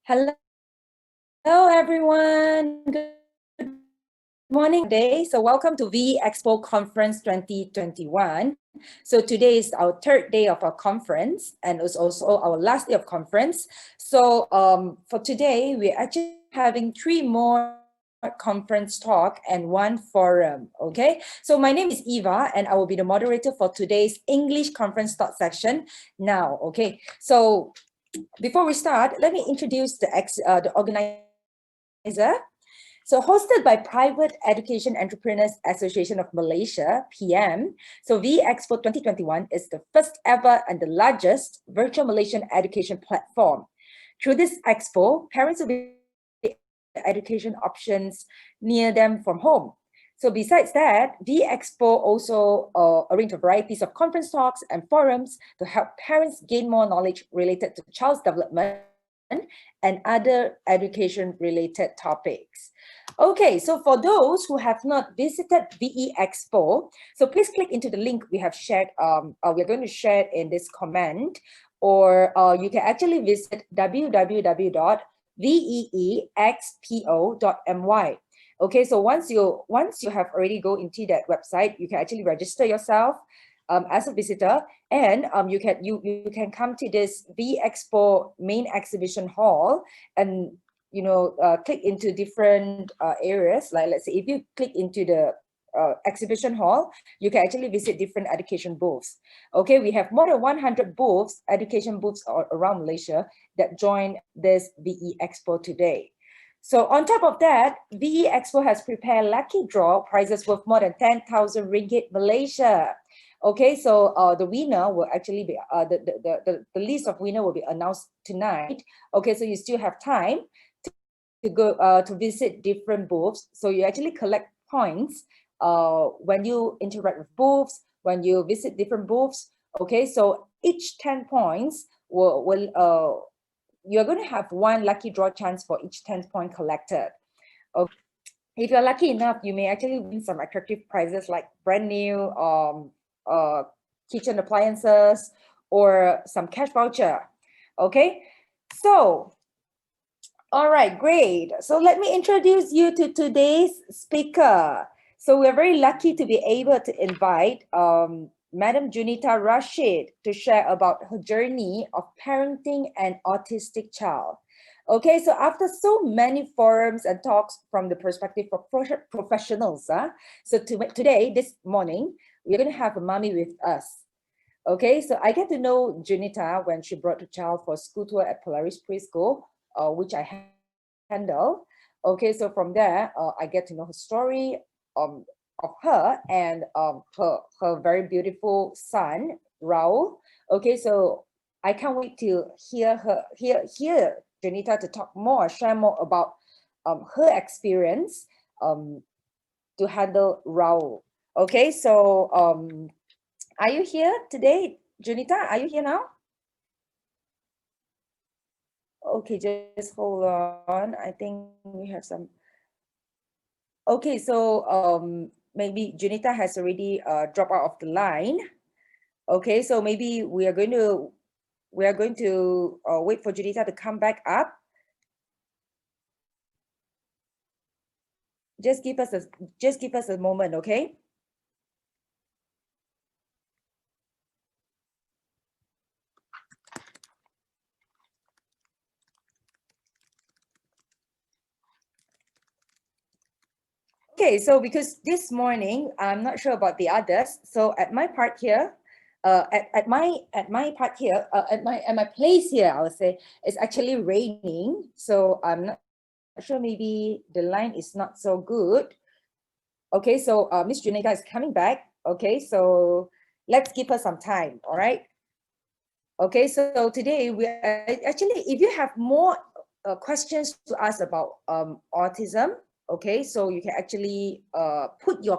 Hello, everyone. Good morning today. So welcome to VEExpo Conference 2021. So today is our third day of our conference and it's also our last day of conference. So for today, we're actually having 3 more conference talk and 1 forum. Okay, so my name is Eva and I will be the moderator for today's English conference talk section now. Okay, so before we start, let me introduce the organizer. So hosted by Private Education Entrepreneurs Association of Malaysia, PM, so VEExpo 2021 is the first ever and the largest virtual Malaysian education platform. Through this expo, parents will be education options near them from home. So besides that, VEExpo also arranged a variety of conference talks and forums to help parents gain more knowledge related to child's development and other education-related topics. Okay, so for those who have not visited VEExpo, so please click into the link we have shared. We're going to share in this comment, or you can actually visit www.veexpo.my. Okay, so once you have already go into that website, you can actually register yourself as a visitor, and you can come to this VEExpo main exhibition hall and click into different areas. Like, let's say if you click into the exhibition hall, you can actually visit different education booths. Okay, we have more than 100 booths, education booths around Malaysia that join this VEExpo today. So on top of that, VEExpo has prepared lucky draw prizes worth more than 10,000 ringgit Malaysia. Okay, so the winner will actually be the list of winner will be announced tonight. Okay, so you still have time to go to visit different booths. So you actually collect points when you interact with booths, when you visit different booths. Okay, so each 10 points will you're going to have 1 lucky draw chance for each 10 point collected. Okay. If you're lucky enough, you may actually win some attractive prizes like brand new kitchen appliances or some cash voucher. Okay, so all right, great. So let me introduce you to today's speaker. So we're very lucky to be able to invite Madam Junita Rashid to share about her journey of parenting an autistic child. Okay, so after so many forums and talks from the perspective of professionals, so today, this morning, we're going to have a mommy with us. Okay, so I get to know Junita when she brought her child for a school tour at Polaris Preschool, which I handle. Okay, so from there, I get to know her story of her and her very beautiful son, Raul. Okay, so I can't wait to hear Junita to talk more, share more about her experience to handle Raul. Okay, so are you here today, Junita? Are you here now? Okay, just hold on. I think we have some. Okay, so maybe Junita has already dropped out of the line. Okay, so maybe we are going to wait for Junita to come back up. Just give us a moment, okay? Okay, so because this morning, I'm not sure about the others. So at my part here, at my part here, at my place here, I would say it's actually raining. So I'm not sure, maybe the line is not so good. Okay, so Miss Junita is coming back. Okay, so let's give her some time. All right. Okay, so today we actually, if you have more questions to ask about autism, okay, so you can actually put your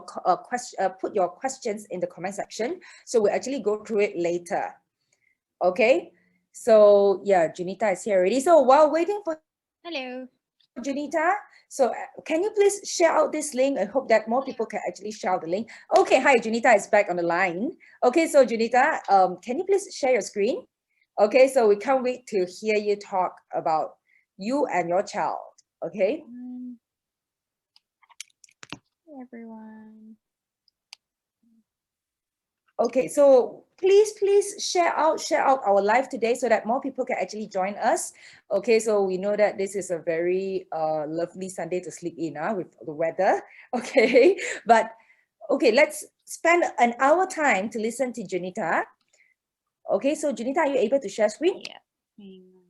questions in the comment section. So we'll actually go through it later. Okay, so yeah, Junita is here already. So while waiting for Junita, so can you please share out this link? I hope that more people can actually share out the link. Okay, hi, Junita is back on the line. Okay, so Junita, can you please share your screen? Okay, so we can't wait to hear you talk about you and your child. Okay. Hey everyone. Okay, so please share out our live today so that more people can actually join us. Okay, so we know that this is a very lovely Sunday to sleep in with the weather. Okay, but okay, let's spend an hour time to listen to Junita. Okay, so Junita, are you able to share screen? Yeah. Hang on.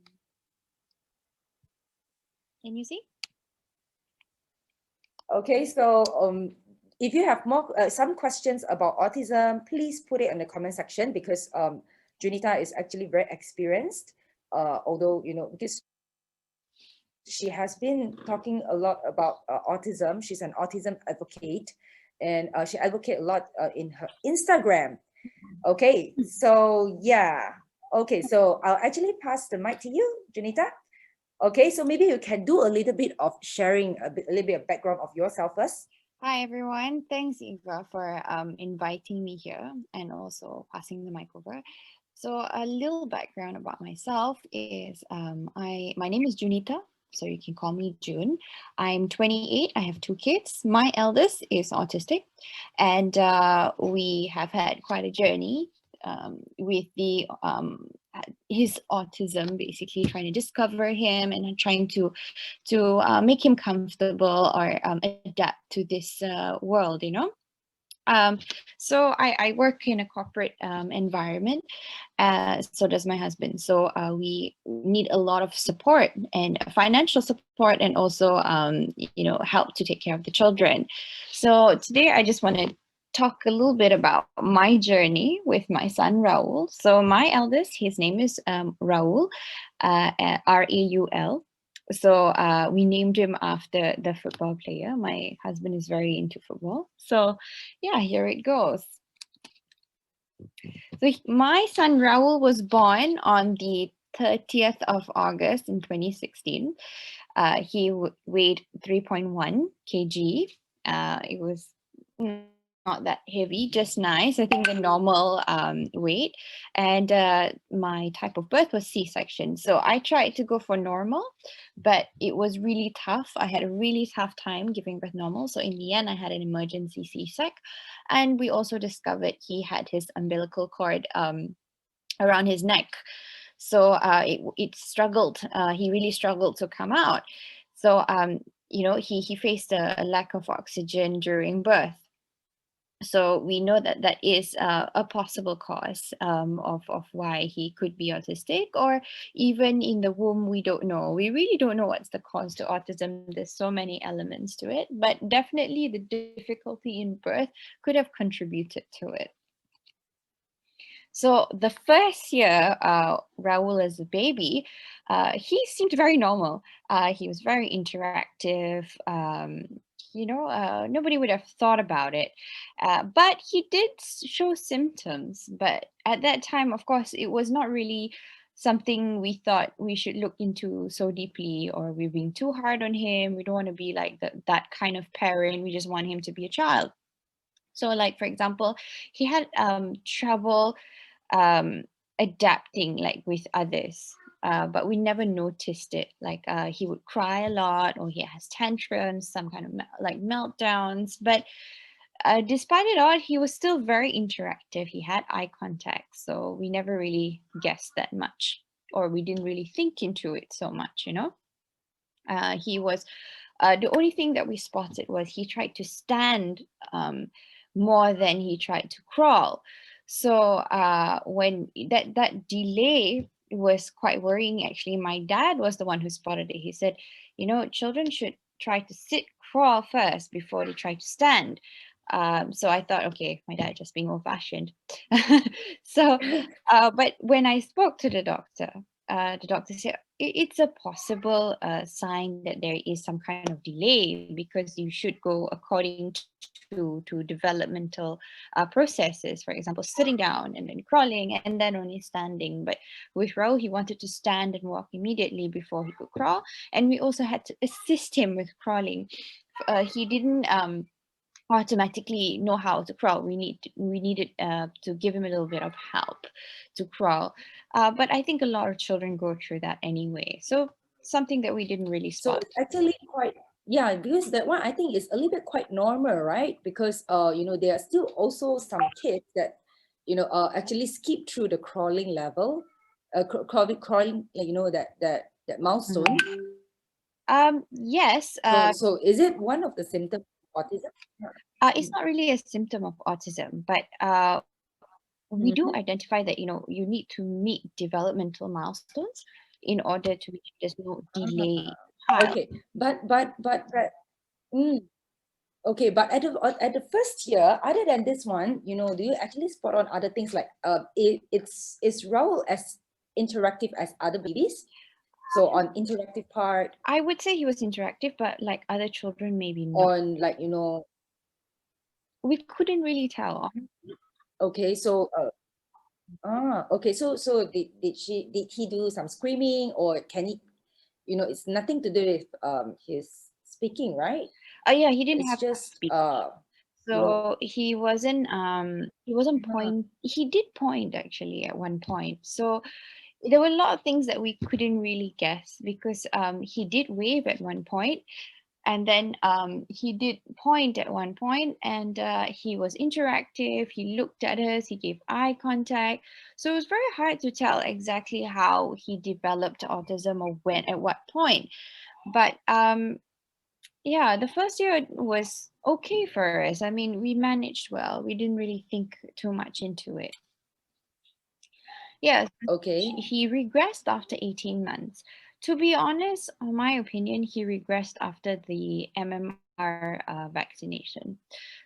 Can you see? Okay, so if you have more some questions about autism, please put it in the comment section because Junita is actually very experienced. Although because she has been talking a lot about autism. She's an autism advocate, and she advocates a lot in her Instagram. Okay, so yeah. Okay, so I'll actually pass the mic to you, Junita. Okay, so maybe you can do a little bit of sharing a little bit of background of yourself first. Hi everyone. Thanks Eva for inviting me here and also passing the mic over. So a little background about myself is my name is Junita, so you can call me June. I'm 28. I have two kids. My eldest is autistic, and we have had quite a journey with the his autism, basically trying to discover him and trying to make him comfortable or adapt to this world, you know. So I work in a corporate environment. So does my husband. So we need a lot of support and financial support, and also help to take care of the children. So today I just want to talk a little bit about my journey with my son Raul. So my eldest, his name is Raul, Raul. So we named him after the football player. My husband is very into football. So yeah, here it goes. So my son Raul was born on the 30th of August in 2016. He weighed 3.1 kg. It was not that heavy, just nice. I think the normal weight. And my type of birth was C-section. So I tried to go for normal, but it was really tough. I had a really tough time giving birth normal. So in the end, I had an emergency C-sec. And we also discovered he had his umbilical cord around his neck. So it struggled. He really struggled to come out. So he faced a lack of oxygen during birth. So we know that that is a possible cause of why he could be autistic, or even in the womb, we don't know. We really don't know what's the cause to autism. There's so many elements to it, but definitely the difficulty in birth could have contributed to it. So the first year, Raul as a baby, he seemed very normal. He was very interactive. Nobody would have thought about it. But he did show symptoms. But at that time, of course, it was not really something we thought we should look into so deeply, or we're being too hard on him. We don't want to be like that kind of parent. We just want him to be a child. So, like, for example, he had trouble um, adapting like with others. But we never noticed it. Like he would cry a lot, or he has tantrums, some kind of like meltdowns. But despite it all, he was still very interactive. He had eye contact, so we never really guessed that much, or we didn't really think into it so much. He was the only thing that we spotted was he tried to stand more than he tried to crawl. So when that delay was quite worrying, actually. My dad was the one who spotted it. He said, children should try to sit, crawl first before they try to stand. So I thought, okay, my dad just being old-fashioned. So, but when I spoke to the doctor said it's a possible sign that there is some kind of delay, because you should go according to developmental processes. For example, sitting down and then crawling and then only standing. But with Raul, he wanted to stand and walk immediately before he could crawl, and we also had to assist him with crawling. He didn't automatically know how to crawl. We needed to give him a little bit of help to crawl. But I think a lot of children go through that anyway. So something that we didn't really So spot. it's actually quite, yeah, because that one I think is a little bit quite normal, right? Because you know, there are still also some kids that, you know, actually skip through the crawling level, crawling, you know, that milestone. Yes, So is it one of the symptoms of autism? Yeah. it's not really a symptom of autism, but we do Mhm. identify that, you know, you need to meet developmental milestones in order to make sure there's no delay in the child. Okay, but mm, okay, but at the first year, other than this one, you know, do you actually spot on other things like it's is Raul as interactive as other babies? So on interactive part, I would say he was interactive, but like other children, maybe not. on like, you know, We couldn't really tell. okay, so okay, so did he do some screaming, or can he, you know, it's nothing to do with his speaking, right? Oh yeah, he didn't It's have just speech. you know, So he wasn't uh, point he did point actually at one point. So there were a lot of things that we couldn't really guess because he did wave at one point, and then he did point at one point, and he was interactive, he looked at us, he gave eye contact. So it was very hard to tell exactly how he developed autism or when at what point. But yeah, the first year was okay for us. I mean, we managed well, we didn't really think too much into it. Yes, okay. he regressed after 18 months. To be honest, in my opinion, he regressed after the MMR vaccination.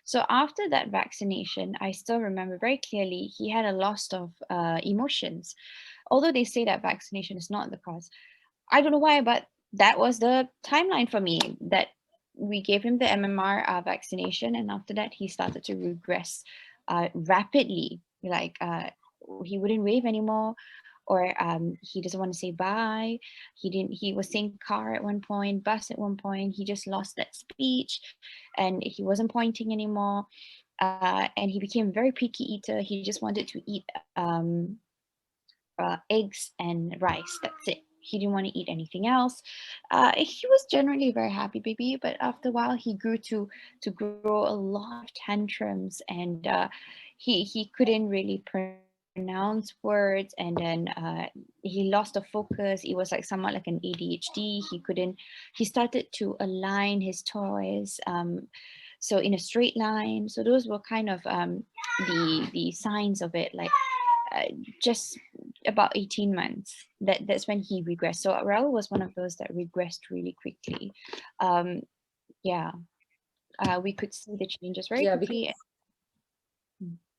So after that vaccination, I still remember very clearly he had a loss of emotions. Although they say that vaccination is not the cause, I don't know why, but that was the timeline for me that we gave him the MMR vaccination, and after that, he started to regress rapidly. Like he wouldn't wave anymore, or he doesn't want to say bye. He didn't. He was saying car at one point, bus at one point. He just lost that speech, and he wasn't pointing anymore. And he became a very picky eater. He just wanted to eat eggs and rice. That's it. He didn't want to eat anything else. He was generally a very happy baby, but after a while, he grew to grow a lot of tantrums, and he couldn't really pronounce words, and then he lost the focus. It was like somewhat like an ADHD. He couldn't. He started to align his toys. So in a straight line. So those were kind of the signs of it. Like uh, just about 18 months, that's when he regressed. So Raul was one of those that regressed really quickly. um yeah, we could see the changes very Yeah, because quickly.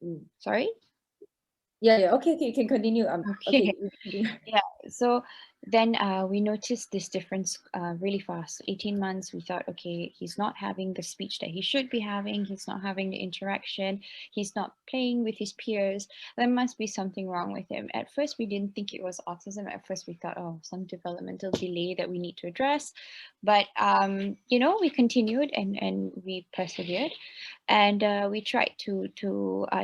mm, Sorry. yeah, okay, okay, you can continue. Okay, Okay. you continue. Yeah, so then we noticed this difference really fast. 18 months, we thought, okay, he's not having the speech that he should be having. He's not having the interaction. He's not playing with his peers. There must be something wrong with him. At first, we didn't think it was autism. At first, we thought, oh, some developmental delay that we need to address. But, you know, we continued and we persevered, and we tried to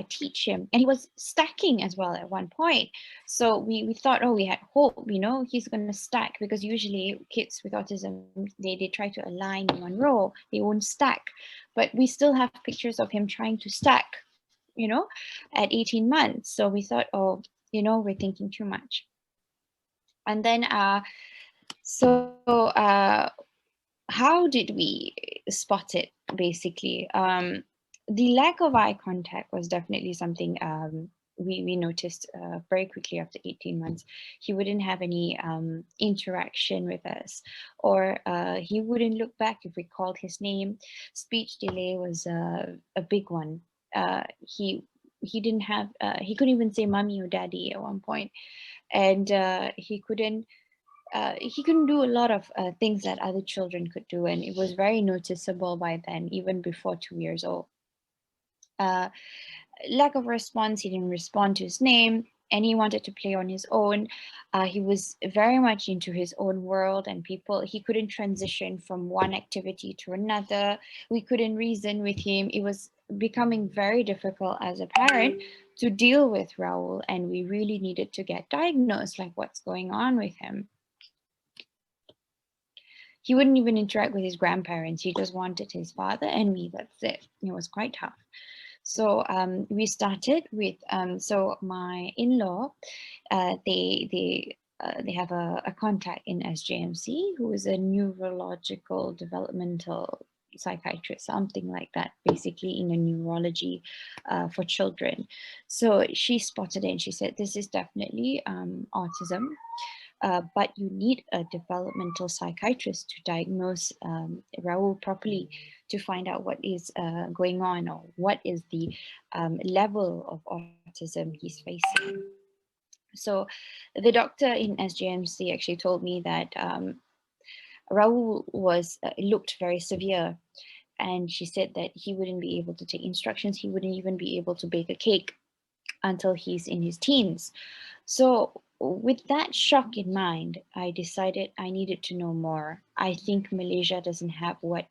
teach him, and he was stacking as well at one point. So we thought, oh, we had hope, you know, he's going to stack, because usually kids with autism, they try to align in one row, they won't stack. But we still have pictures of him trying to stack, you know, at 18 months. So we thought, oh, you know, we're thinking too much. And then so how did we spot it, basically? The lack of eye contact was definitely something we noticed very quickly after 18 months. He wouldn't have any interaction with us, or he wouldn't look back if we called his name. Speech delay was a big one. He didn't have, he couldn't even say mommy or daddy at one point, and he couldn't do a lot of things that other children could do, and it was very noticeable by then, even before 2 years old. Uh, Lack of response, he didn't respond to his name, and he wanted to play on his own. He was very much into his own world, and people, he couldn't transition from one activity to another. We couldn't reason with him. It was becoming very difficult as a parent to deal with Raul, and we really needed to get diagnosed, like what's going on with him. He wouldn't even interact with his grandparents. He just wanted his father and me. That's it. It was quite tough. So we started with so my in-law, they have a contact in SJMC who is a neurological developmental psychiatrist, something like that, basically in a neurology for children. So she spotted it and she said, this is definitely autism. But you need a developmental psychiatrist to diagnose Raul properly, to find out what is going on, or what is the level of autism he's facing. So the doctor in SJMC actually told me that Raul looked very severe, and she said that he wouldn't be able to take instructions. He wouldn't even be able to bake a cake until he's in his teens. So with that shock in mind, I decided I needed to know more. I think Malaysia doesn't have what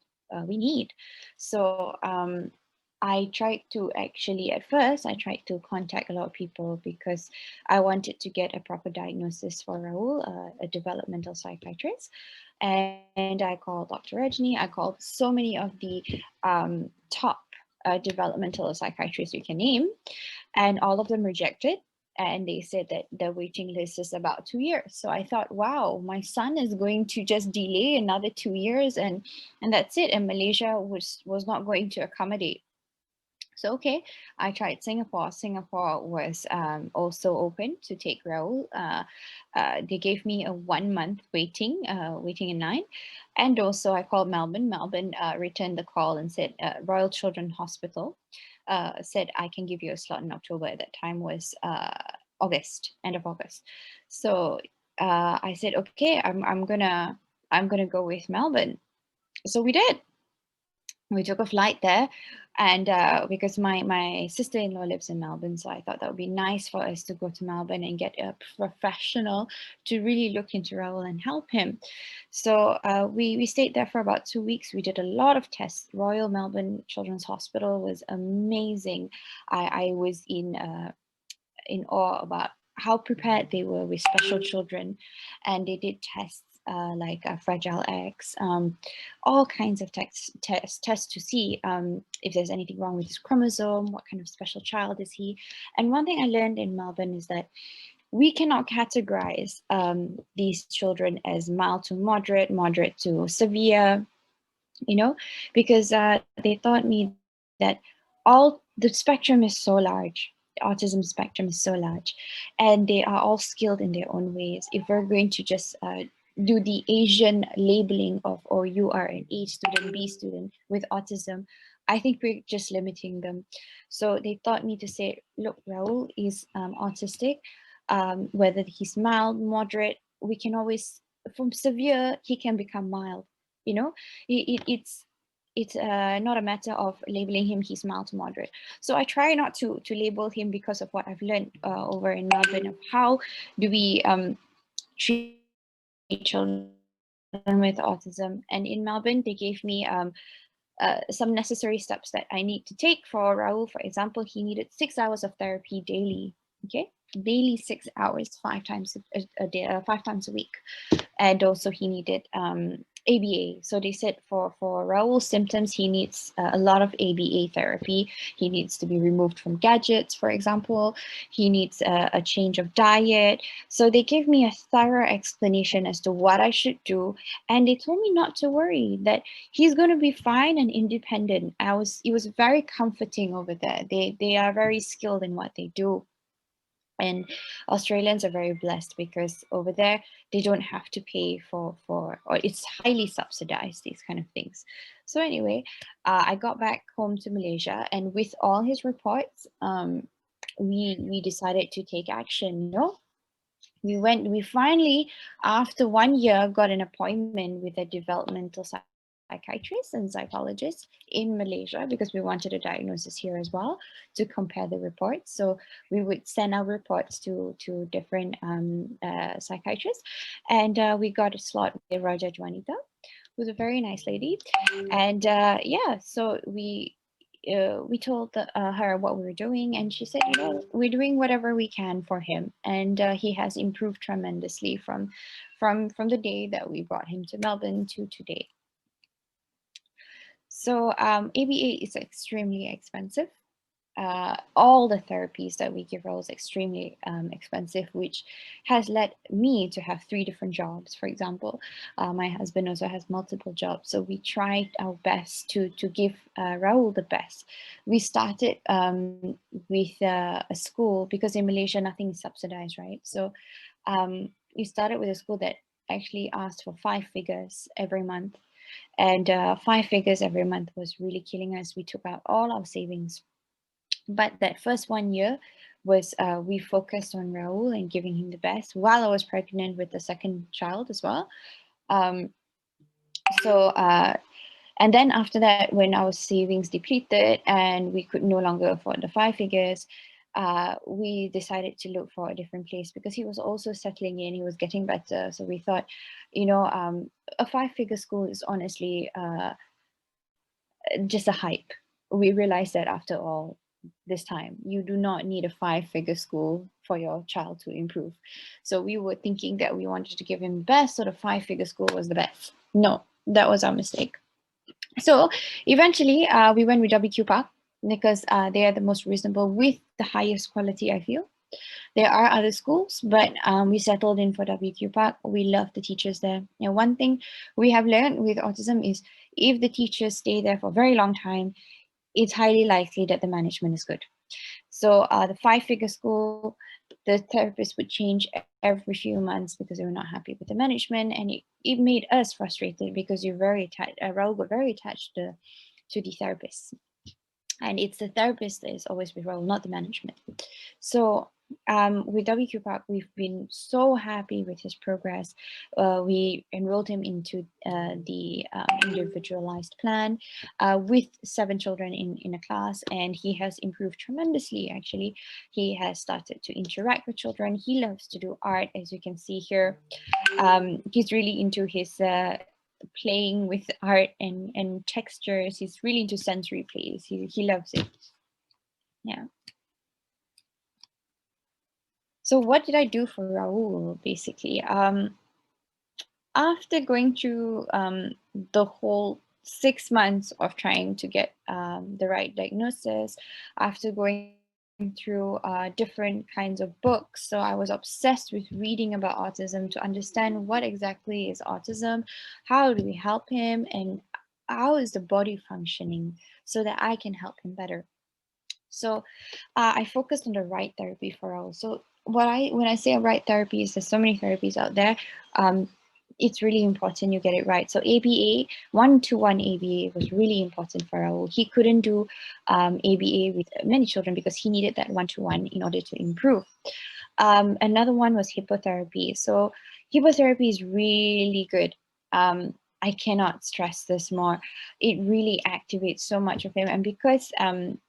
we need. So I tried to actually, at first, I tried to contact a lot of people because I wanted to get a proper diagnosis for Raul, a developmental psychiatrist. And I called Dr. Rajni. I called so many of the top developmental psychiatrists you can name, and all of them rejected. And they said that the waiting list is about 2 years. So I thought, wow, my son is going to just delay another 2 years, and that's it. And Malaysia was not going to accommodate. So okay, I tried Singapore. Singapore was also open to take Raul. They gave me a 1 month waiting in line, and also I called Melbourne. Melbourne returned the call and said Royal Children's Hospital said I can give you a slot in October. At that time was August, end of August. So I said, okay, I'm gonna go with Melbourne. So we did. We took a flight there, and because my sister-in-law lives in Melbourne, so I thought that would be nice for us to go to Melbourne and get a professional to really look into Raul and help him. So we stayed there for about 2 weeks. We did a lot of tests. Royal Melbourne Children's Hospital was amazing. I was in awe about how prepared they were with special children, and they did tests like Fragile X, all kinds of tests to see if there's anything wrong with his chromosome, what kind of special child is he. And one thing I learned in Melbourne is that we cannot categorize these children as mild to moderate, moderate to severe, you know, because they taught me that all the spectrum is so large. The autism spectrum is so large, and they are all skilled in their own ways. If we're going to just do the Asian labeling of, oh, you are an A student, B student with autism, I think we're just limiting them. So they taught me to say, look, Raul is autistic, whether he's mild, moderate, we can always, from severe, he can become mild. You know, it's not a matter of labeling him he's mild to moderate. So I try not to label him because of what I've learned over in Melbourne of how do we treat children with autism. And in Melbourne, they gave me some necessary steps that I need to take for Raul. For example, he needed 6 hours of therapy daily. Okay, daily 6 hours, 5 times a day, 5 times a week. And also he needed ABA. So they said for Raul's symptoms, he needs a lot of ABA therapy. He needs to be removed from gadgets, for example. He needs a change of diet. So they gave me a thorough explanation as to what I should do. And they told me not to worry, that he's going to be fine and independent. It was very comforting over there. They are very skilled in what they do. And Australians are very blessed because over there they don't have to pay for or it's highly subsidized, these kind of things. So anyway, I got back home to Malaysia, and with all his reports, we decided to take action. You know, we finally, after 1 year, got an appointment with a developmental psychiatrist and psychologist in Malaysia, because we wanted a diagnosis here as well to compare the reports. So we would send our reports to different psychiatrists, and we got a slot with Raja Juanita, who's a very nice lady. And yeah, so we told her what we were doing, and she said, you know, we're doing whatever we can for him, and he has improved tremendously from the day that we brought him to Melbourne to today. So ABA is extremely expensive. All the therapies that we give Raul is extremely expensive, which has led me to have 3 different jobs. For example, my husband also has multiple jobs, so we tried our best to give Raul the best. We started with a school, because in Malaysia nothing is subsidized, right? So we started with a school that actually asked for 5 figures every month, and 5 figures every month was really killing us. We took out all our savings. But that first 1 year was we focused on Raul and giving him the best while I was pregnant with the second child as well. Um, and then after that, when our savings depleted and we could no longer afford the 5 figures, we decided to look for a different place, because he was also settling in, he was getting better. So we thought, you know, a 5-figure school is honestly just a hype. We realized that after all this time, you do not need a 5-figure school for your child to improve. So we were thinking that we wanted to give him the best, so the 5-figure school was the best. No, that was our mistake. So eventually we went with WQ Park, because they are the most reasonable with the highest quality, I feel. There are other schools, but we settled in for WQ Park. We love the teachers there. And one thing we have learned with autism is, if the teachers stay there for a very long time, it's highly likely that the management is good. So the 5-figure school, the therapist would change every few months because they were not happy with the management, and it made us frustrated, because you're very attached. Raul got very attached to the therapist, and it's the therapist that is always with Raul, not the management. So with WQ Park, we've been so happy with his progress. We enrolled him into the individualized plan with 7 children in a class, and he has improved tremendously. Actually, he has started to interact with children. He loves to do art, as you can see here. He's really into his playing with art and textures. He's really into sensory plays. He loves it. Yeah. So what did I do for Raul, basically? After going through the whole 6 months of trying to get the right diagnosis, after going through different kinds of books, so I was obsessed with reading about autism to understand what exactly is autism, how do we help him, and how is the body functioning, so that I can help him better. So I focused on the right therapy for all. So when I say a right therapy, is there's so many therapies out there. It's really important you get it right. So ABA, 1-to-1 ABA was really important for Raul. He couldn't do ABA with many children because he needed that 1-to-1 in order to improve. Another one was hippotherapy. So hippotherapy is really good. I cannot stress this more. It really activates so much of him. And because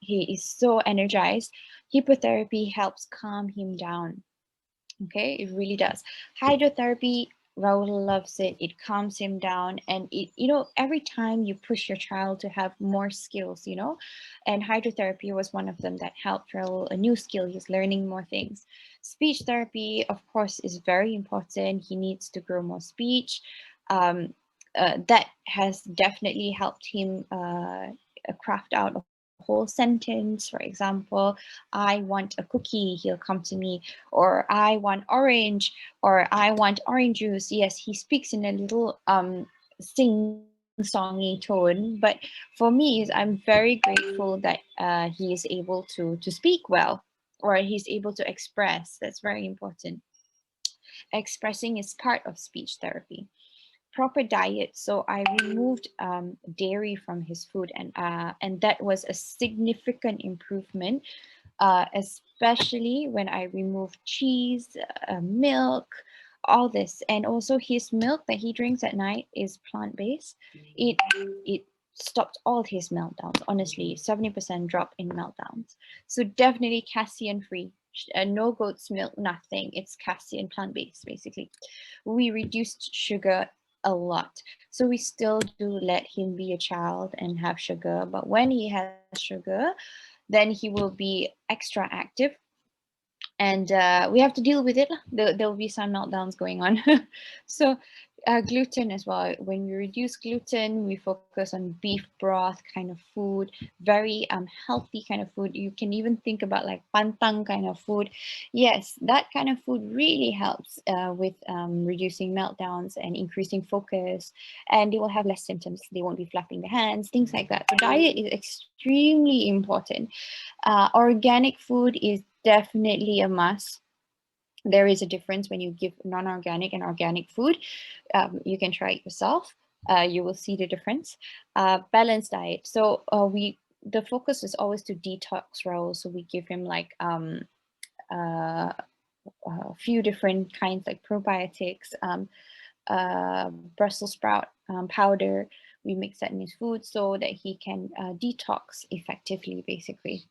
he is so energized, hippotherapy helps calm him down. Okay, it really does. Hydrotherapy, Raul loves it. It calms him down. And it, you know, every time you push your child to have more skills, you know, and hydrotherapy was one of them that helped Raul a new skill. He's learning more things. Speech therapy, of course, is very important. He needs to grow more speech. That has definitely helped him craft out a whole sentence. For example, I want a cookie, he'll come to me, or I want orange, or I want orange juice. Yes, he speaks in a little sing-songy tone, but for me, I'm very grateful that he is able to speak well, or he's able to express. That's very important. Expressing is part of speech therapy. Proper diet. So I removed dairy from his food, and that was a significant improvement, especially when I removed cheese, milk, all this. And also his milk that he drinks at night is plant-based. It stopped all his meltdowns. Honestly, 70% drop in meltdowns. So definitely casein free. No goat's milk, nothing. It's casein, plant-based, basically. We reduced sugar a lot. So we still do let him be a child and have sugar, but when he has sugar, then he will be extra active, and we have to deal with it. There will be some meltdowns going on. So gluten as well. When we reduce gluten, we focus on beef broth kind of food, very healthy kind of food. You can even think about like pantang kind of food. Yes, that kind of food really helps with reducing meltdowns and increasing focus, and they will have less symptoms. They won't be flapping their hands, things like that. So diet is extremely important. Organic food is definitely a must. There is a difference when you give non-organic and organic food. You can try it yourself. You will see the difference. Balanced diet. So the focus is always to detox Raul. So we give him like uh, a few different kinds like probiotics, Brussels sprout powder. We mix that in his food so that he can detox effectively, basically.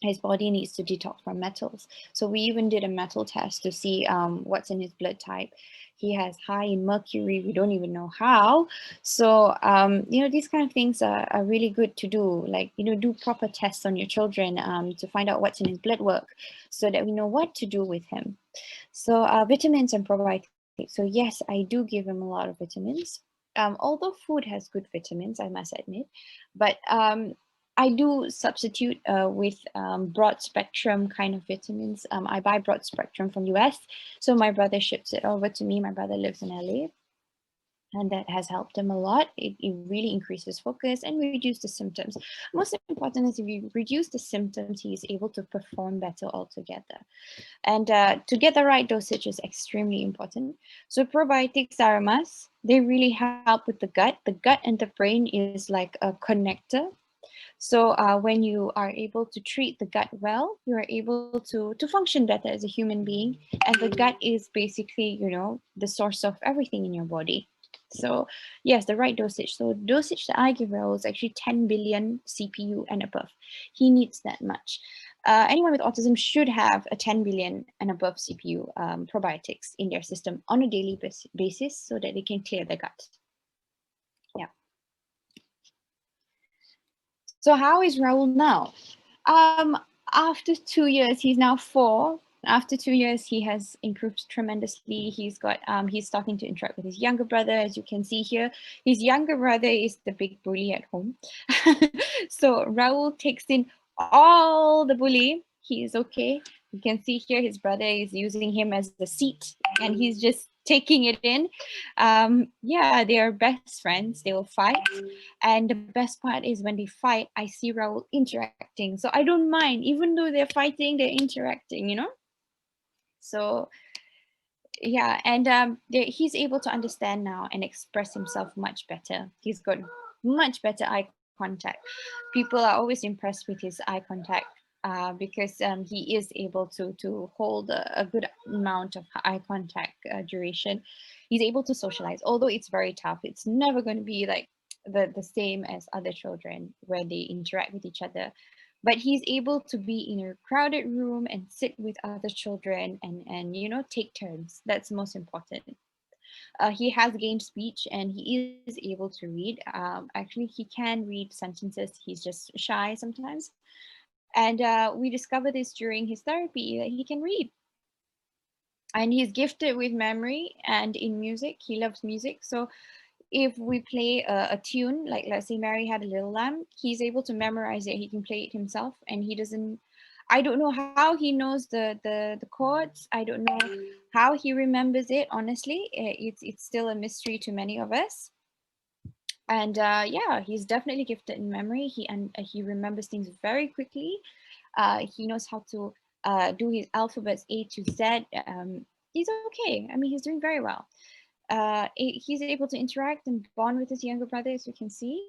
His body needs to detox from metals. So we even did a metal test to see what's in his blood type. He has high in mercury. We don't even know how. So, these kind of things are really good to do. Like, do proper tests on your children to find out what's in his blood work so that we know what to do with him. So vitamins and probiotics. So yes, I do give him a lot of vitamins. Although food has good vitamins, I must admit, but I do substitute with broad spectrum kind of vitamins. I buy broad spectrum from US, so my brother ships it over to me. My brother lives in LA, and that has helped him a lot. It really increases focus and reduces the symptoms. Most important is if you reduce the symptoms, he is able to perform better altogether. And to get the right dosage is extremely important. So probiotics are a must. They really help with the gut. The gut and the brain is like a connector. So when you are able to treat the gut well, you are able to function better as a human being. And the gut is basically, the source of everything in your body. So yes, the right dosage. So dosage that I give Raul is actually 10 billion CPU and above. He needs that much. Anyone with autism should have a 10 billion and above CPU probiotics in their system on a daily basis so that they can clear the gut. Yeah. So how is Raul now? After 2 years, he's now 4. After 2 years, he has improved tremendously. He's starting to interact with his younger brother, as you can see here. His younger brother is the big bully at home. So Raul takes in all the bully. He is okay. You can see here his brother is using him as a seat, and he's just taking it in. Yeah, they are best friends. They will fight. And the best part is when they fight, I see Raul interacting. So I don't mind, even though they're fighting, they're interacting. So yeah, and he's able to understand now and express himself much better. He's got much better eye contact. People are always impressed with his eye contact because he is able to hold a good amount of eye contact duration. He's able to socialize, although it's very tough. It's never going to be like the same as other children where they interact with each other. But he's able to be in a crowded room and sit with other children and take turns. That's most important. He has gained speech and he is able to read. Actually, he can read sentences. He's just shy sometimes. And we discovered this during his therapy that he can read. And he's gifted with memory and in music. He loves music. So if we play a tune, like let's say Mary Had a Little Lamb, he's able to memorize it. He can play it himself, and he doesn't. I don't know how he knows the chords. I don't know how he remembers it. Honestly, it's still a mystery to many of us. And yeah, he's definitely gifted in memory. He remembers things very quickly. He knows how to do his alphabets A to Z. He's okay. I mean, he's doing very well. He's able to interact and bond with his younger brother, as you can see.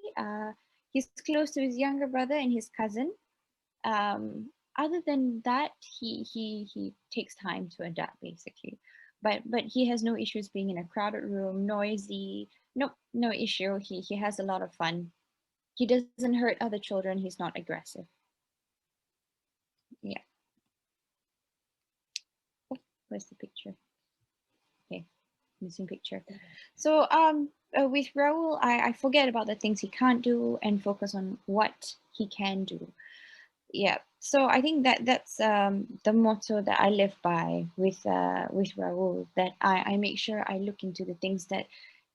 He's close to his younger brother and his cousin. Other than that, he takes time to adapt, basically. But he has no issues being in a crowded room, noisy. No issue. He has a lot of fun. He doesn't hurt other children. He's not aggressive. Yeah. Oh, where's the picture? Okay. missing picture. So with Raul, I forget about the things he can't do and focus on what he can do. Yeah. So I think that's the motto that I live by with Raul. That I make sure I look into the things that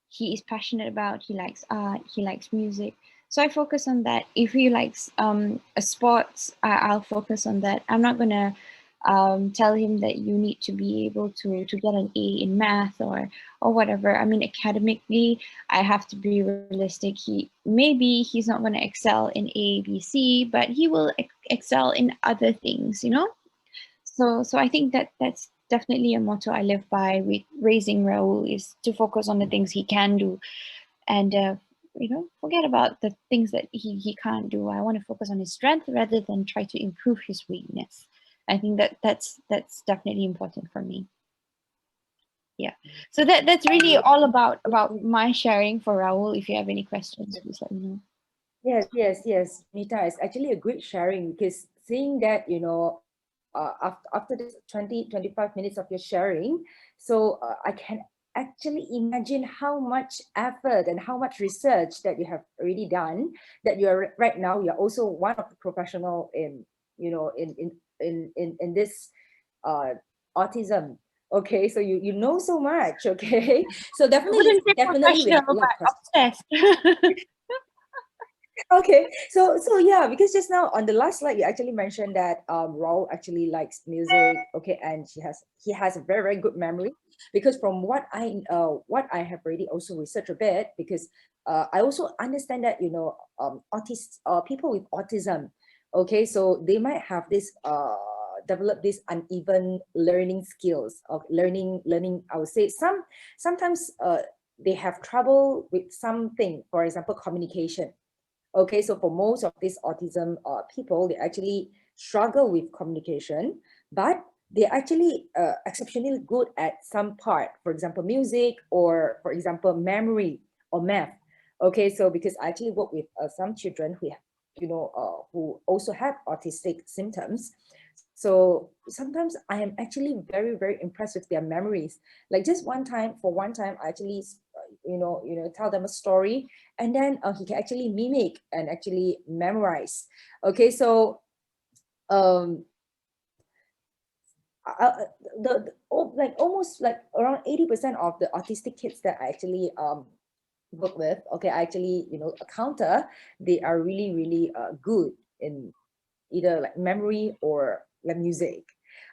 he is passionate about. He likes art. He likes music. So I focus on that. If he likes a sports, I'll focus on that. I'm not gonna tell him that you need to be able to get an A in math or whatever. I mean, academically, I have to be realistic. He's not going to excel in A, B, C, but he will excel in other things, you know. So I think that's definitely a motto I live by with raising Raul, is to focus on the things he can do, and forget about the things that he can't do. I want to focus on his strength rather than try to improve his weakness. I think that's definitely important for me. Yeah. So that's really all about my sharing for Raul. If you have any questions, please let me know. Yes, Mita, it's actually a great sharing, because seeing that, after this 20-25 minutes of your sharing, so I can actually imagine how much effort and how much research that you have already done, that right now, you're also one of the professional in, in this uh, autism. Okay, so you know so much. Okay, so I wouldn't say definitely we professional, have a lot of but questions. obsessed. Okay, so yeah, because just now on the last slide you actually mentioned that Raul actually likes music. Okay, and he has a very good memory, because from what I have already also researched a bit, because I also understand that autists, people with autism, okay, so they might have this develop this uneven learning skills of learning. I would say sometimes they have trouble with something, for example, communication. Okay, so for most of these autism people, they actually struggle with communication, but they're actually exceptionally good at some part, for example, music, or for example, memory or math. Okay, so because I actually work with some children who have, who also have autistic symptoms. So sometimes I am actually very impressed with their memories. Like just one time, I actually, tell them a story, and then he can actually mimic and actually memorize. Okay, so um like almost like around 80% of the autistic kids that I actually work with, okay, I actually encounter, they are really good in either like memory or like music.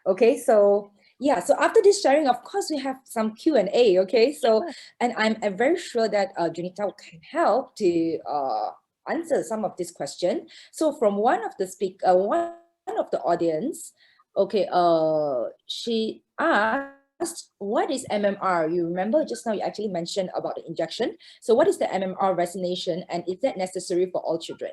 Okay, so yeah, so after this sharing, of course we have some Q&A. Okay, so and I'm very sure that Junita can help to answer some of this question. So from one of the audience, okay, she asked, what is MMR? You remember just now you actually mentioned about the injection. So what is the MMR vaccination, and is that necessary for all children?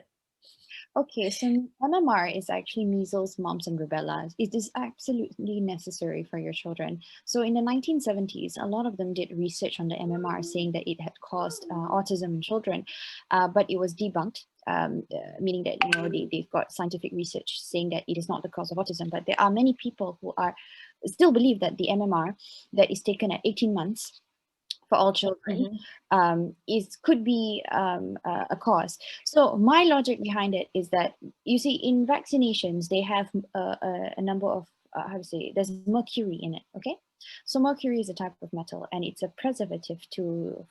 Okay, so MMR is actually measles, mumps, and rubella. It is absolutely necessary for your children. So in the 1970s, a lot of them did research on the MMR, saying that it had caused autism in children, but it was debunked. Meaning that they've got scientific research saying that it is not the cause of autism, but there are many people who are still believe that the MMR that is taken at 18 months for all children could be a cause. So my logic behind it is that, you see, in vaccinations they have a number of how to say, there's mercury in it. Okay, so mercury is a type of metal and it's a preservative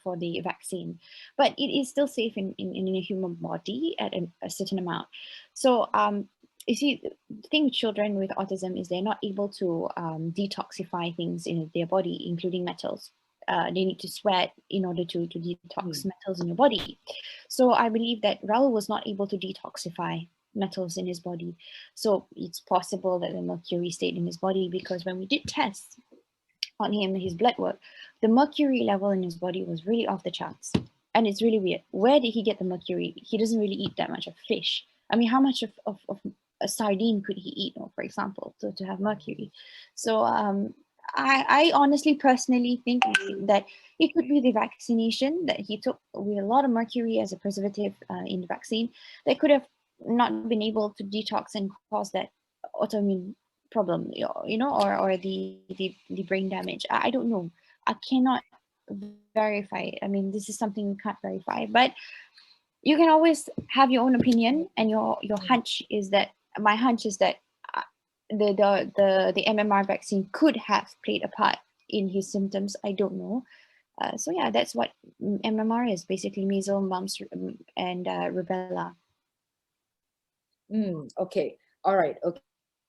for the vaccine, but it is still safe in a human body at a certain amount. So you see, the thing with children with autism is they're not able to detoxify things in their body, including metals. They need to sweat in order to detox metals in your body. So I believe that Raul was not able to detoxify metals in his body. So it's possible that the mercury stayed in his body, because when we did tests on him, his blood work, the mercury level in his body was really off the charts. And it's really weird. Where did he get the mercury? He doesn't really eat that much of fish. I mean, how much of a sardine could he eat, for example, to have mercury? So I honestly, personally think that it could be the vaccination that he took with a lot of mercury as a preservative in the vaccine that could have not been able to detox and cause that autoimmune problem, or the brain damage. I don't know. I cannot verify it. I mean, this is something you can't verify, but you can always have your own opinion, and your hunch is that, my hunch is that the MMR vaccine could have played a part in his symptoms. I don't know. So yeah, that's what MMR is, basically measles, mumps, and rubella. Okay. All right. Okay.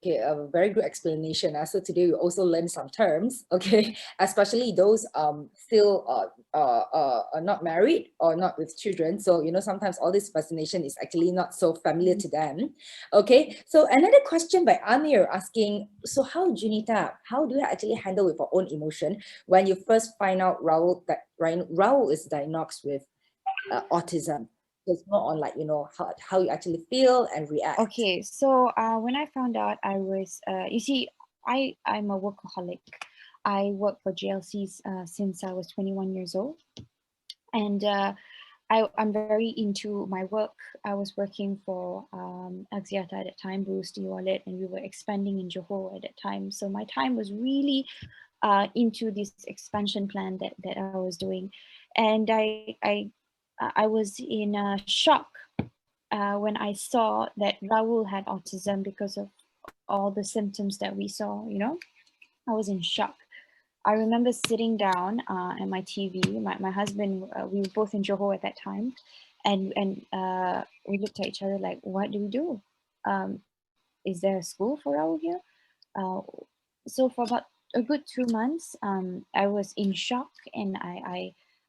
A very good explanation. So today we also learned some terms. Okay. Especially those still are not married or not with children. So sometimes all this vaccination is actually not so familiar to them. Okay. So another question by Amir asking, so Junita, how do you actually handle with our own emotion when you first find out Raul is diagnosed with autism? It's more on like how you actually feel and react. Okay, so when I found out, I was you see, I'm a workaholic. I worked for GLCs since I was 21 years old, and I'm very into my work. I was working for Axiata at that time, Bruce D Wallet, and we were expanding in Johor at that time. So my time was really into this expansion plan that I was doing, and I was in shock when I saw that Raul had autism because of all the symptoms that we saw. I was in shock. I remember sitting down at my TV. My husband, we were both in Johor at that time, and we looked at each other like, what do we do? Is there a school for Raul here? Uh, so for about a good 2 months, I was in shock, and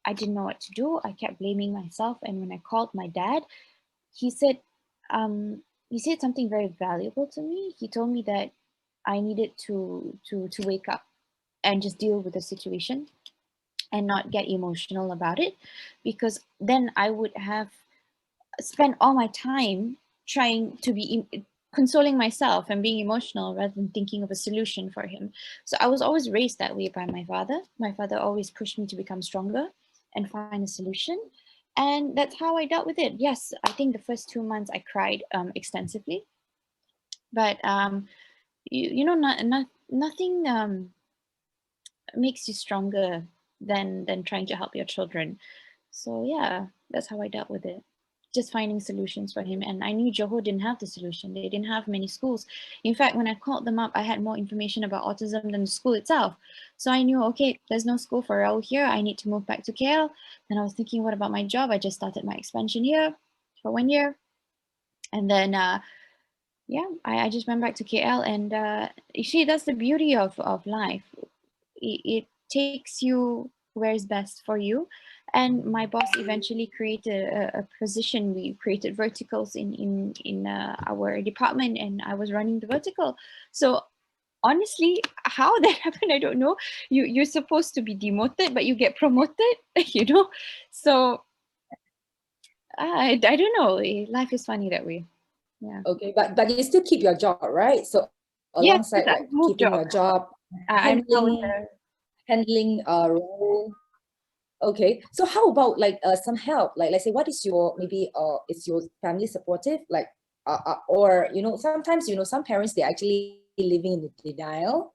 I didn't know what to do. I kept blaming myself, and when I called my dad, he said he said something very valuable to me. He told me that I needed to wake up and just deal with the situation and not get emotional about it, because then I would have spent all my time trying to be consoling myself and being emotional rather than thinking of a solution for him. So I was always raised that way by my father. My father always pushed me to become stronger and find a solution. And that's how I dealt with it. Yes, I think the first 2 months I cried extensively, but nothing makes you stronger than trying to help your children. So yeah, that's how I dealt with it. Just finding solutions for him. And I knew Johor didn't have the solution. They didn't have many schools. In fact, when I called them up, I had more information about autism than the school itself. So I knew, okay, there's no school for Raul here. I need to move back to KL. Then I was thinking, what about my job? I just started my expansion here for 1 year. And then yeah, I just went back to KL, and you see, that's the beauty of life. It takes you where is best for you. And my boss eventually created a position. We created verticals in our department, and I was running the vertical. So honestly, how that happened, I don't know. You're supposed to be demoted, but you get promoted, So I don't know. Life is funny that way. Yeah. Okay, but you still keep your job, right? So Yes, alongside I like moved keeping job. your job, I'm now with handling role. Okay, so how about like some help? Like let's say, what is your maybe is your family supportive? Like or sometimes some parents, they're actually living in denial.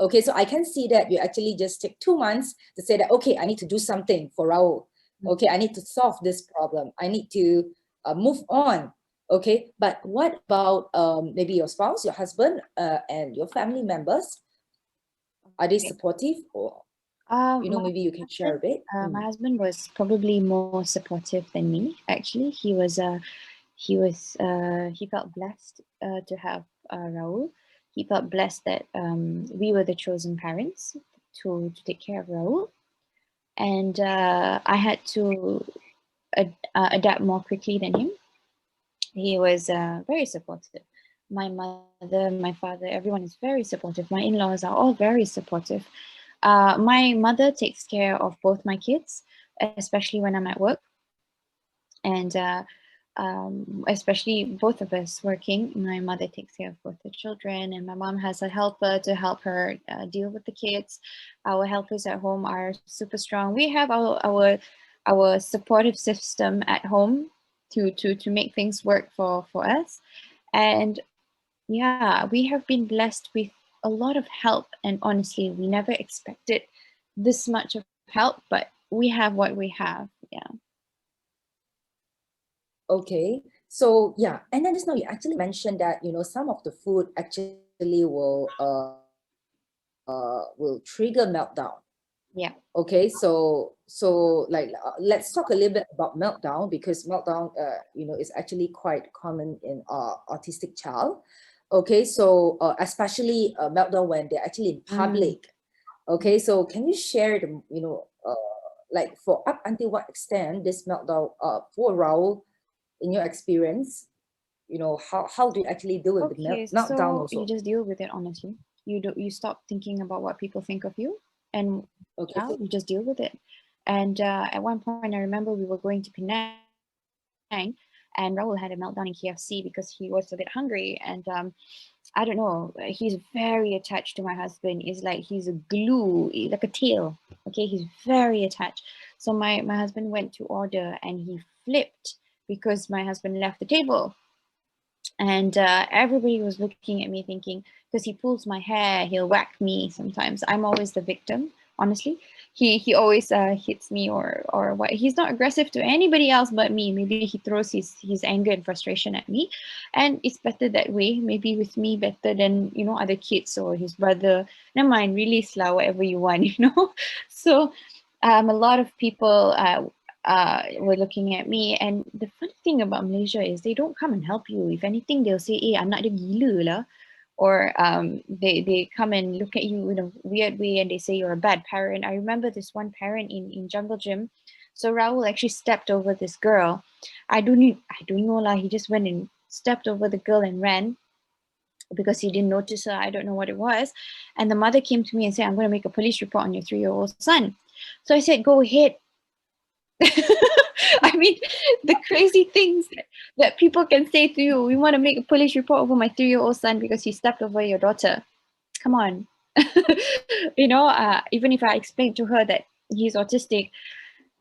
Okay, so I can see that you actually just take 2 months to say that, okay, I need to do something for Raul. Okay, I need to solve this problem. I need to move on. Okay, but what about maybe your spouse, your husband, and your family members? Are they supportive, or My maybe you can share a husband, bit? my husband was probably more supportive than me. Actually, he felt blessed to have Raul. He felt blessed that we were the chosen parents to take care of Raul, and I had to adapt more quickly than him. He was very supportive. My mother, my father, everyone is very supportive. My in-laws are all very supportive. My mother takes care of both my kids, especially when I'm at work, and especially both of us working. My mother takes care of both the children, and my mom has a helper to help her deal with the kids. Our helpers at home are super strong. We have our supportive system at home to make things work for us. And yeah, we have been blessed with a lot of help, and honestly, we never expected this much of help, but we have what we have. Yeah. Okay, so yeah, and then just now you actually mentioned that some of the food actually will trigger meltdown. Yeah. Okay, so like let's talk a little bit about meltdown, because meltdown is actually quite common in autistic child. Okay, so especially meltdown when they're actually in public. Okay, so can you share the like for up until what extent this meltdown for Raul, in your experience, how do you actually deal with the Okay, meltdown so you also? just deal with it honestly. You stop thinking about what people think of you, and Okay, yeah, you just deal with it. And at one point, I remember we were going to Penang, and Raul had a meltdown in KFC because he was a bit hungry, and I don't know. He's very attached to my husband. It's like he's a glue, like a tail. Okay, he's very attached. So my husband went to order, and he flipped because my husband left the table, and everybody was looking at me thinking, because he pulls my hair, he'll whack me sometimes. I'm always the victim, honestly. He always hits me, or what. He's not aggressive to anybody else but me. Maybe he throws his anger and frustration at me, and it's better that way. Maybe with me better than other kids or his brother. Never mind, release lah, whatever you want. So a lot of people were looking at me. And the funny thing about Malaysia is they don't come and help you. If anything, they'll say, anak dia gila lah. Or they come and look at you in a weird way, and they say you're a bad parent. I remember this one parent in Jungle Gym. So Raul actually stepped over this girl. I don't know lah. He just went and stepped over the girl and ran because he didn't notice her. I don't know what it was. And the mother came to me and said, I'm going to make a police report on your 3-year-old son. So I said, go ahead. I mean, the crazy things that people can say to you. We want to make a police report over my 3-year-old son because he stepped over your daughter. Come on. Even if I explained to her that he's autistic,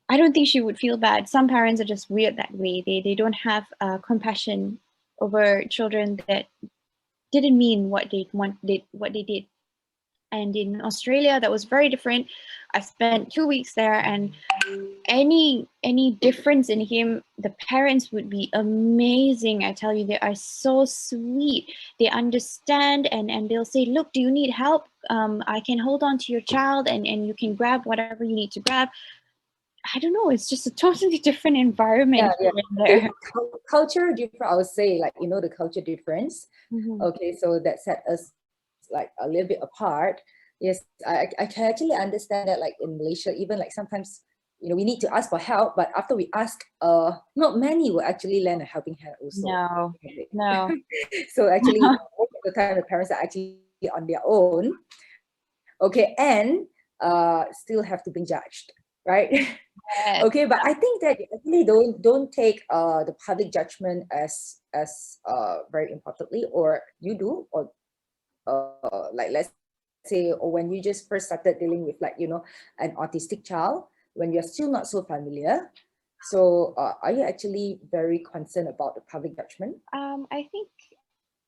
I don't think she would feel bad. Some parents are just weird that way. They don't have compassion over children that didn't mean what they did. And in Australia, that was very different. I spent 2 weeks there, and any difference in him, the parents would be amazing. I tell you, they are so sweet. They understand, and they'll say, look, do you need help? I can hold on to your child, and you can grab whatever you need to grab. I don't know, it's just a totally different environment yeah. there. Culture different, I would say, like the culture difference. Okay, so that set us like a little bit apart. Yes, I can actually understand that, like in Malaysia, even like sometimes we need to ask for help, but after we ask, not many will actually lend a helping hand also. No. So actually most of the time the parents are actually on their own. Okay, and still have to be judged, right? Yes. Okay, but I think that you actually don't take the public judgment as very importantly, or you do, or like let's say, or when you just first started dealing with an autistic child, when you're still not so familiar. So are you actually very concerned about the public judgment? I think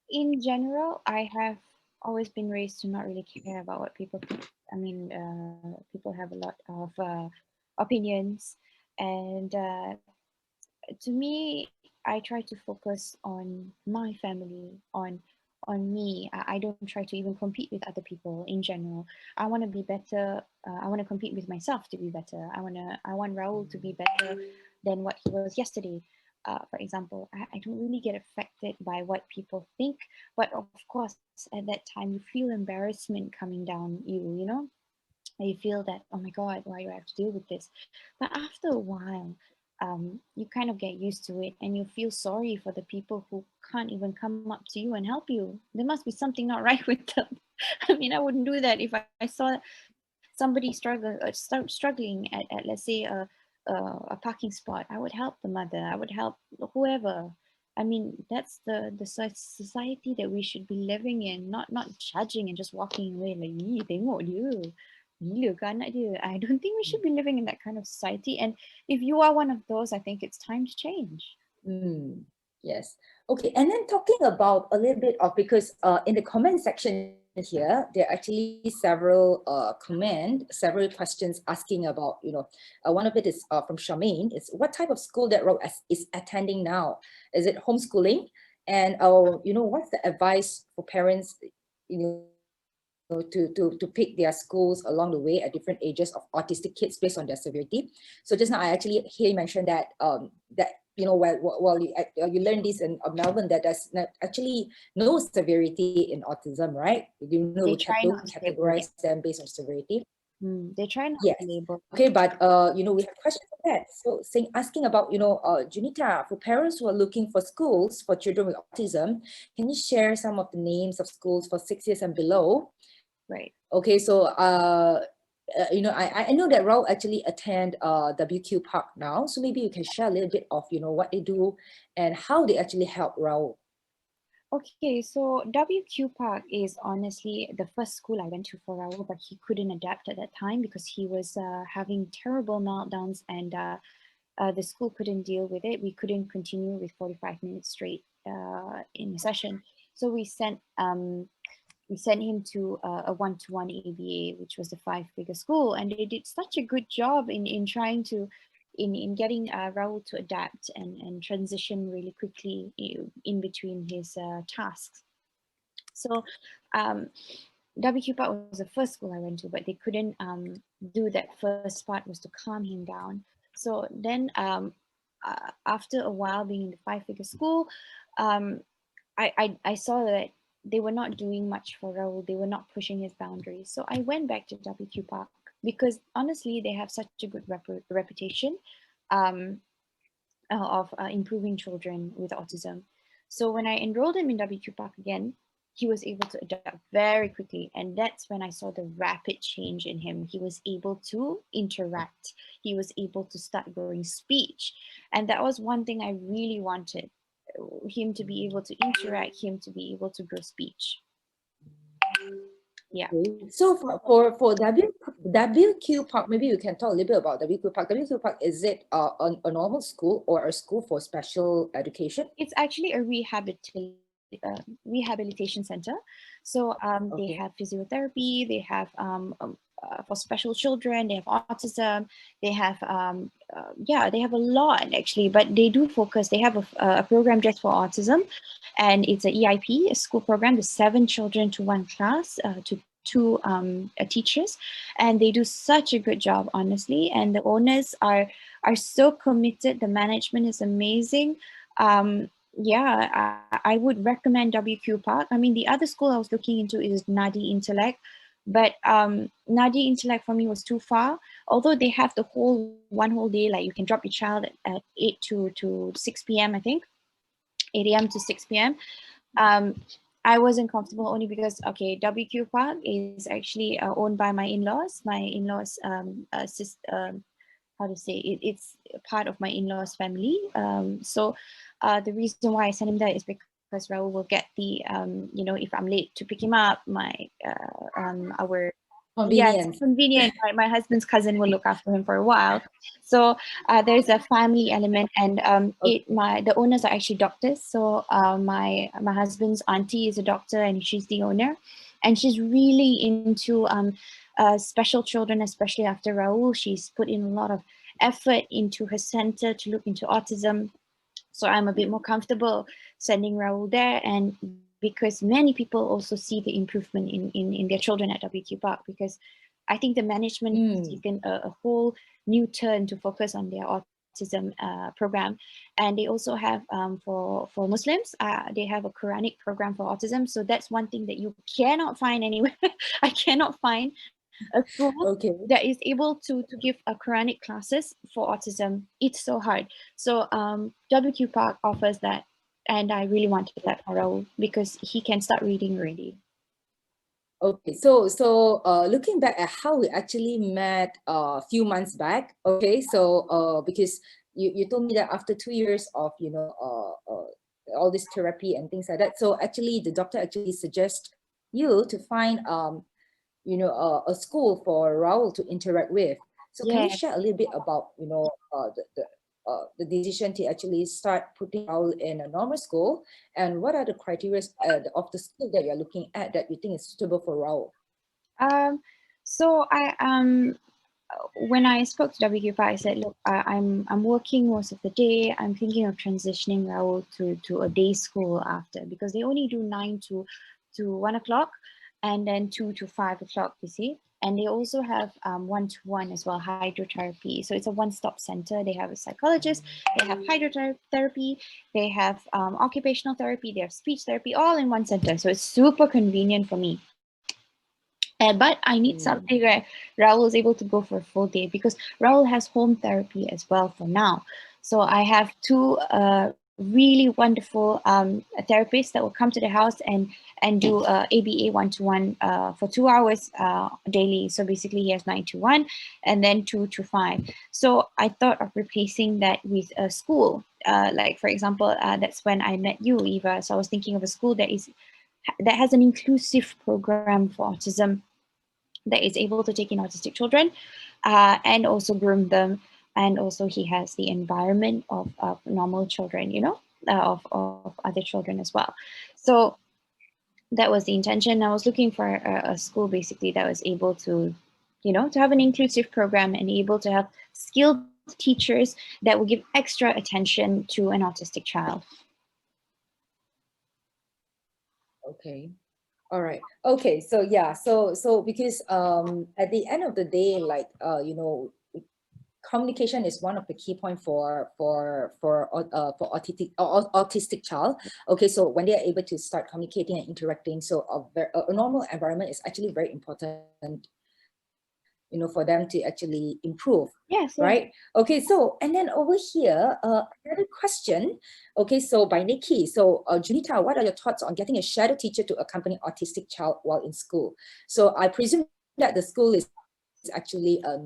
in general, I have always been raised to not really care about what people think. I mean, people have a lot of opinions, and to me, I try to focus on my family, on me. I don't try to even compete with other people in general. I want to be better. I want to compete with myself to be better. I want Raul to be better than what he was yesterday. For example, I don't really get affected by what people think, but of course, at that time, you feel embarrassment coming down you. You feel that, oh my God, why do I have to deal with this? But after a while, you kind of get used to it, and you feel sorry for the people who can't even come up to you and help you. There must be something not right with them. I mean, I wouldn't do that if I saw somebody struggling at let's say a parking spot. I would help the mother. I would help whoever. I mean, that's the society that we should be living in, not judging and just walking away like, tengok dia. Gila ke anak dia? I don't think we should be living in that kind of society. And if you are one of those, I think it's time to change. Yes. Okay. And then talking about a little bit of, because in the comment section, here, there are actually several several questions asking about, one of it is from Charmaine. It's what type of school that Raul is attending now? Is it homeschooling? And what's the advice for parents, to pick their schools along the way at different ages of autistic kids based on their severity? So just now I actually hear you mention that while you learn this in Melbourne, that there's actually no severity in autism, right? They We try don't not to label it. categorize them based on severity. They try not Yes. to label. Okay, but we have questions for that. So asking about, Junita, for parents who are looking for schools for children with autism, can you share some of the names of schools for 6 years and below? Right. Okay, so I know that Raul actually attend WQ Park now, so maybe you can share a little bit of what they do and how they actually help Raul. Okay, so WQ Park is honestly the first school I went to for Raul, but he couldn't adapt at that time because he was having terrible meltdowns, and the school couldn't deal with it. We couldn't continue with 45 minutes straight in a session. So we sent him to a one-to-one ABA, which was the 5-figure school, and they did such a good job in trying to in getting Raul to adapt and transition really quickly in between his tasks. So WQ Park was the first school I went to, but they couldn't do that first part, was to calm him down. So then after a while being in the 5-figure school, I saw that they were not doing much for Raul. They were not pushing his boundaries. So I went back to WQ Park because honestly, they have such a good reputation of improving children with autism. So when I enrolled him in WQ Park again, he was able to adapt very quickly. And that's when I saw the rapid change in him. He was able to interact. He was able to start growing speech. And that was one thing I really wanted, him to be able to interact, him to be able to grow speech. Yeah. Okay. So for WQ Park, maybe you can talk a little bit about WQ Park. WQ Park, is it a normal school or a school for special education? It's actually a rehabilitation center. So they Okay. have physiotherapy, they have for special children, they have autism, they have they have a lot actually, but they do focus, they have a program just for autism, and it's a EIP, a school program with 7 children to 1 class, to 2 teachers, and they do such a good job, honestly, and the owners are so committed. The management is amazing. I would recommend WQ Park. I mean, the other school I was looking into is Nadi Intellect, but Nadi Intellect for me was too far. Although they have the one whole day, like you can drop your child at 8 to 6 p.m. I think, 8 a.m. to 6 p.m. I wasn't comfortable only because, okay, WQ Park is actually owned by my in-laws. My in-laws how to say it, it's part of my in-laws family. So the reason why I sent him there is because Raul will get the if I'm late to pick him up, our yes, Convenience. convenient. My husband's cousin will look after him for a while. So there's a family element, and Okay. the owners are actually doctors. So my husband's auntie is a doctor, and she's the owner, and she's really into special children, especially after Raul. She's put in a lot of effort into her center to look into autism. So I'm a bit more comfortable sending Raul there, and because many people also see the improvement in their children at WQ Park, because I think the management has taken a whole new turn to focus on their autism program. And they also have for Muslims, they have a Quranic program for autism. So that's one thing that you cannot find anywhere. I cannot find a school Okay. that is able to give a Quranic classes for autism. It's so hard. So WQ Park offers that, and I really wanted that for Raul because he can start reading already. Okay, so looking back at how we actually met a few months back. Okay, so because you told me that after 2 years of all this therapy and things like that, so actually the doctor actually suggests you to find a school for Raul to interact with. So can you Yeah. share a little bit about the decision to actually start putting Raul in a normal school, and what are the criteria of the school that you're looking at that you think is suitable for Raul? So when I spoke to WQFI, I said, look, I'm working most of the day. I'm thinking of transitioning Raul to a day school after, because they only do 9 to 1 o'clock, and then 2 to 5 o'clock, you see. And they also have one-to-one as well, hydrotherapy. So it's a one-stop center. They have a psychologist, they have hydrotherapy, they have occupational therapy, they have speech therapy, all in one center. So it's super convenient for me. But I need something where Raul is able to go for a full day, because Raul has home therapy as well for now. So I have two really wonderful therapists that will come to the house and do ABA one-to-one for 2 hours daily. So basically he has 9 to 1 and then 2 to 5. So I thought of replacing that with a school. Like for example, that's when I met you, Eva. So I was thinking of a school that has an inclusive program for autism, that is able to take in autistic children and also groom them. And also he has the environment of normal children, you know, of other children as well. So that was the intention. I was looking for a school basically that was able to, you know, to have an inclusive program and able to have skilled teachers that will give extra attention to an autistic child. Okay. All right. Okay. So yeah. So because at the end of the day, like you know, communication is one of the key point for autistic child. Okay. So when they are able to start communicating and interacting, so a normal environment is actually very important, you know, for them to actually improve. Yes, Right. yes. Okay. So and then over here, another question. Okay. So by Nikki. So Junita, what are your thoughts on getting a shadow teacher to accompany autistic child while in school? So I presume that the school is actually a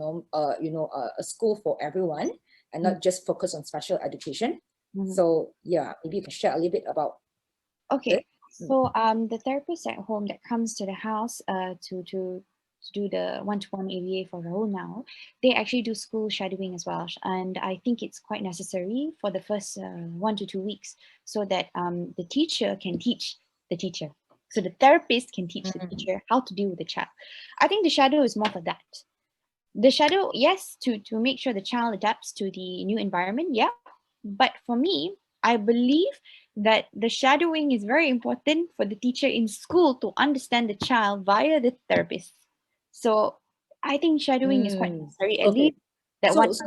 school for everyone and not just focus on special education. So yeah, maybe you can share a little bit about this. Okay, so the therapist at home that comes to the house to do the one-to-one ABA for Rahul now, they actually do school shadowing as well, and I think it's quite necessary for the first 1 to 2 weeks, so that the teacher can teach the teacher. So the therapist can teach the teacher how to deal with the child. I think the shadow is more for that. The shadow, yes, to make sure the child adapts to the new environment, yeah. But for me, I believe that the shadowing is very important for the teacher in school to understand the child via the therapist. So I think shadowing is quite necessary, at Okay. least that one. So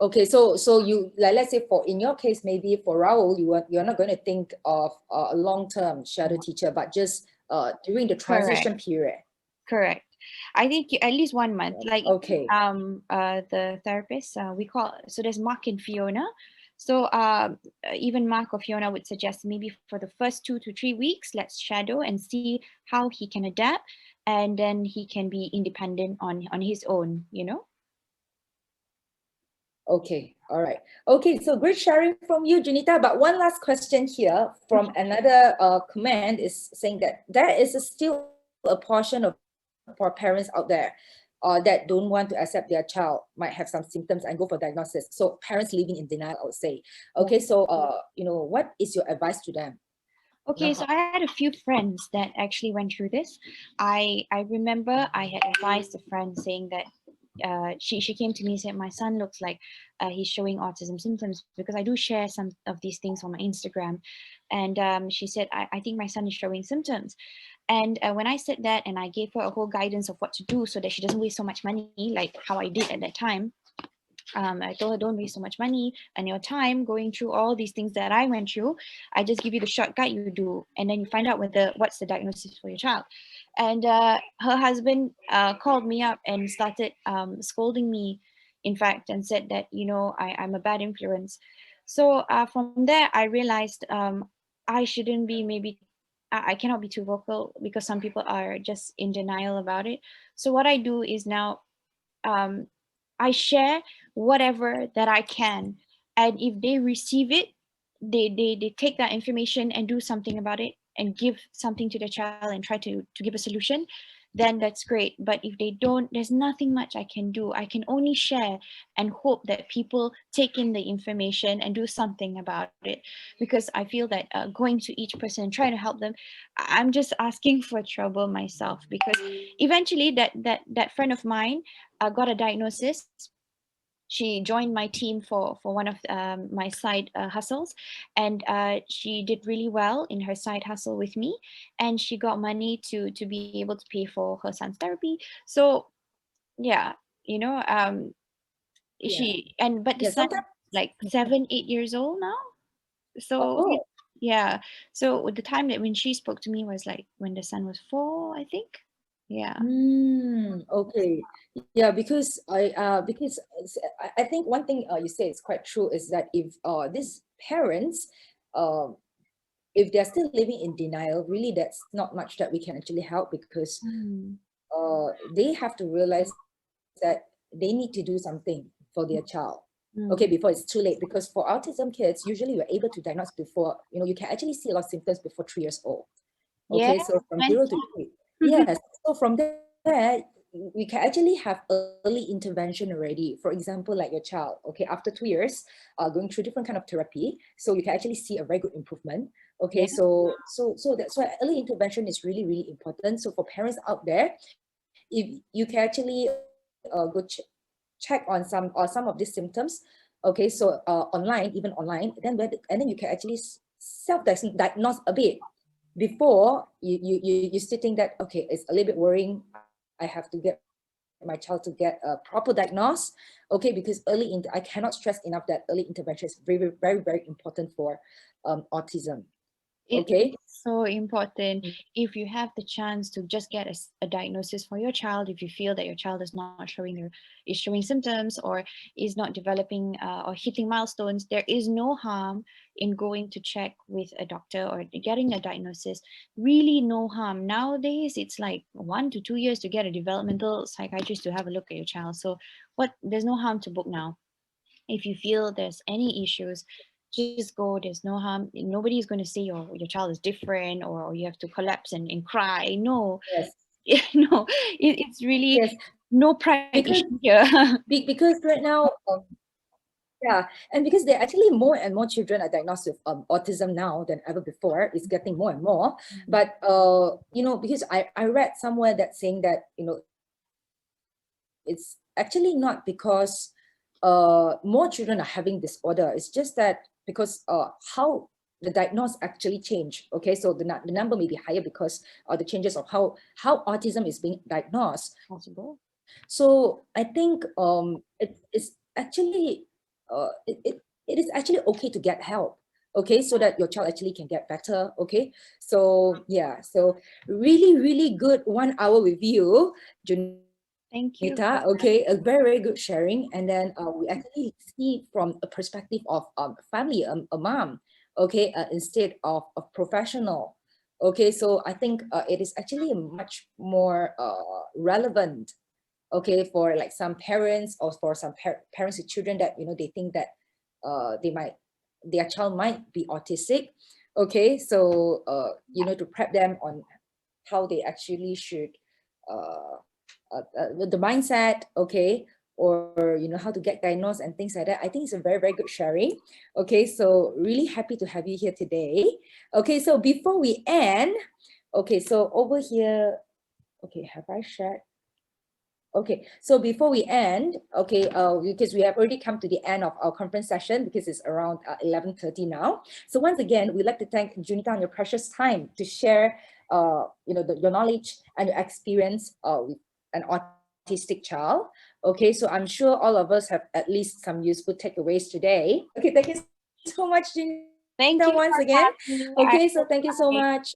okay, so you like, let's say for in your case, maybe for Raul, you're not going to think of a long-term shadow teacher, but just during the Correct. transition period. Correct. I think at least 1 month. Like Okay. the therapist we call, so there's Mark and Fiona. So even Mark or Fiona would suggest maybe for the first 2 to 3 weeks, let's shadow and see how he can adapt, and then he can be independent on his own, you know. Okay. All right. Okay. So great sharing from you, Junita. But one last question here from another comment is saying that there is still a portion of parents out there that don't want to accept their child might have some symptoms and go for diagnosis. So parents living in denial, I would say. Okay. So you know, what is your advice to them? You know Okay, so how? I had a few friends that actually went through this. I remember I had advised a friend saying that she came to me and said my son looks like he's showing autism symptoms, because I do share some of these things on my Instagram. And she said, I think my son is showing symptoms. And when I said that, and I gave her a whole guidance of what to do so that she doesn't waste so much money, like how I did at that time, I told her, don't waste so much money and your time going through all these things that I went through. I just give you the shortcut you do, and then you find out what's the diagnosis for your child. And her husband called me up and started scolding me, in fact, and said that, you know, I'm a bad influence. So from there, I realized I shouldn't be, maybe I cannot be too vocal, because some people are just in denial about it. So what I do is now, um, I share whatever that I can. And if they receive it, they take that information and do something about it and give something to the child and try to give a solution. then that's great. But if they don't, there's nothing much I can do. I can only share and hope that people take in the information and do something about it, because I feel that going to each person and trying to help them, I'm just asking for trouble myself. Because eventually that friend of mine got a diagnosis. She joined my team for one of my side hustles, and she did really well in her side hustle with me, and she got money to be able to pay for her son's therapy. So yeah, you know, Yeah. but the Yeah. son Sometimes. like 7, 8 years old now. So Oh. yeah, so the time that when she spoke to me was like when the son was 4, I think. Yeah. Okay. Yeah, because I think one thing you say is quite true is that if these parents, uh, if they're still living in denial, really that's not much that we can actually help, because Mm. they have to realize that they need to do something for their child. Okay, Mm. before it's too late. Because for autism kids, usually we're able to diagnose before, you can actually see a lot of symptoms before 3 years old. Yeah, Okay, so from man. 0 to 3. Yes. So from there, we can actually have early intervention already. For example, like your child, okay, after 2 years, going through different kind of therapy, so you can actually see a very good improvement. Okay, Yeah. so that's why early intervention is really, really important. So for parents out there, if you can actually check on some of these symptoms, okay, so online, even online, and then you can actually self-diagnose a bit before you still think that, okay, it's a little bit worrying, I have to get my child to get a proper diagnose. Okay, because I cannot stress enough that early intervention is very, very, very, very important for autism. Okay. It's so important. If you have the chance to just get a diagnosis for your child, if you feel that your child is not is showing symptoms, or is not developing or hitting milestones, there is no harm in going to check with a doctor or getting a diagnosis. Really, no harm. Nowadays, it's like 1 to 2 years to get a developmental psychiatrist to have a look at your child. So, there's no harm to book now. If you feel there's any issues, just go. There's no harm. Nobody's going to say your child is different, or you have to collapse and cry. No. Yes. No, it's really Yes. no pride Because issue here. because right now, yeah, and because there are actually more and more children are diagnosed with autism now than ever before. It's getting more and more. But because I read somewhere that saying that, it's actually not because more children are having disorder. It's just that because how the diagnosis actually change. Okay, so the number may be higher because the changes of how autism is being diagnosed. Possible. So I think it's actually it is actually okay to get help. Okay, so that your child actually can get better. Okay, so yeah, so really, really good 1 hour with you, Junita. Thank Okay, you a for very, very good sharing. And then we actually see from a perspective of family, a mom. Okay, instead of professional. Okay, so I think it is actually much more relevant, okay, for like some parents, or for some parents with children that they think that their child might be autistic. Okay, so to prep them on how they actually should uh, the mindset, okay, or how to get diagnosed and things like that. I think it's a very, very good sharing. Okay, so really happy to have you here today. Okay, so before we end, okay, so over here, okay, have I shared? Okay, so before we end, okay, because we have already come to the end of our conference session, because it's around 11:30 now. So once again, we'd like to thank Junita on your precious time to share, your knowledge and your experience with an autistic child. Okay, so I'm sure all of us have at least some useful takeaways today. Okay, thank you so much, Junita, once again. Thank you Okay, for so thank you having so me. much.